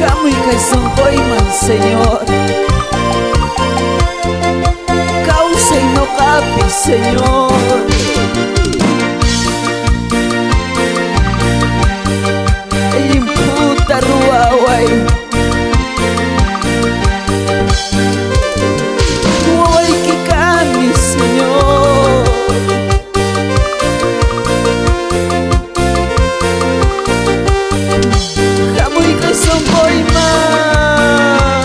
Kamu kay sungkoy man, Señor. Kausay Noq'Api, Señor. Imputa ruaway, huwag kikami, Señor. Kamu'y kay sungkoy man.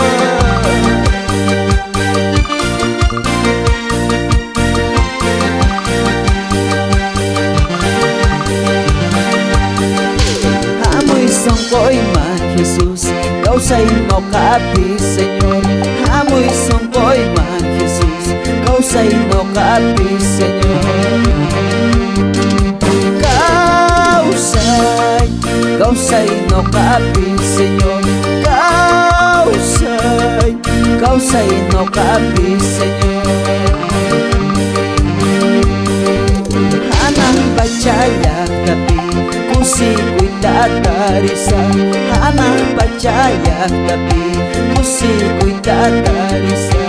Amoy sungkoy man, Jesus. Kausay Noq'Api, Señor. Amoy sungkoy man, Jesus. Kausay Noq'Api, Señor. Kausay, kausay Noq'Api, Señor. Kausay, kausay Noq'Api, Señor. Hanang percaya tapi musiko'y tatarisa. Hanang percaya tapi musiko'y tatarisa.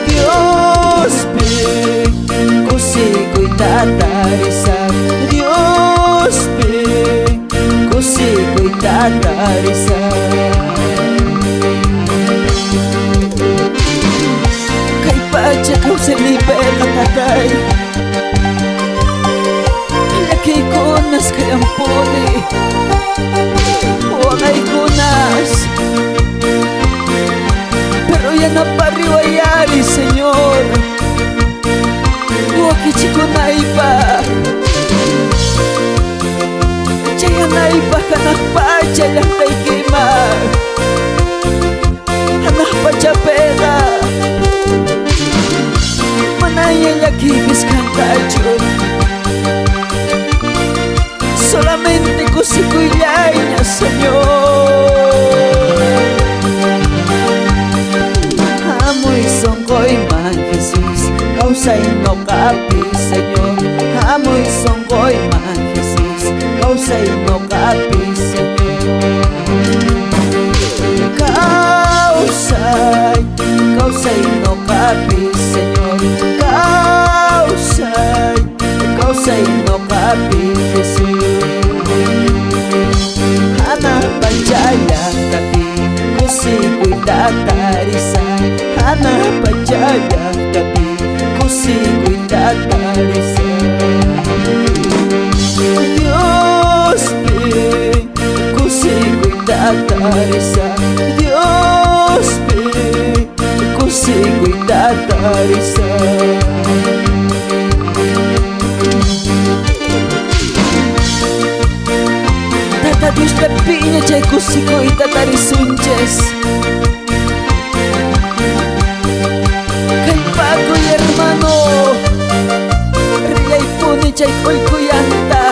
Diyos pig, musiko'y tatarisa. Diyos pig, musiko'y tatarisa. Kay pacha kausay liber katatay. Laki kunas kay ampuni, huwag ay kunas. Pero yan ang pariwayari, Señor. Huwag ichiko na iba. Chaya na iba ka na pa, chaya tay kima. Anak pa cha pera. Manaya yakibis kantacho. Solamente kusikuylay niya, Señor. Amoy sungkoy man, Jesus. Kausay Noq'Api, Señor. Amoy sungkoy man, Jesus. Kausay Noq'Api, Señor. Kausay, kausay Noq'Api, Señor. Kausay, kausay Noq'Api, Jesus. Hanang percaya tapi musiko'y tatarisa. Hanang percaya tapi musiko'y tatarisa. Diyos pig, musiko'y tatarisa. Diyos pig, musiko'y tatarisa. Tata Dios te piña chay kusiko'y tatarisunches. Kay pago'y hermano, riyay puni chay kuykuyanta.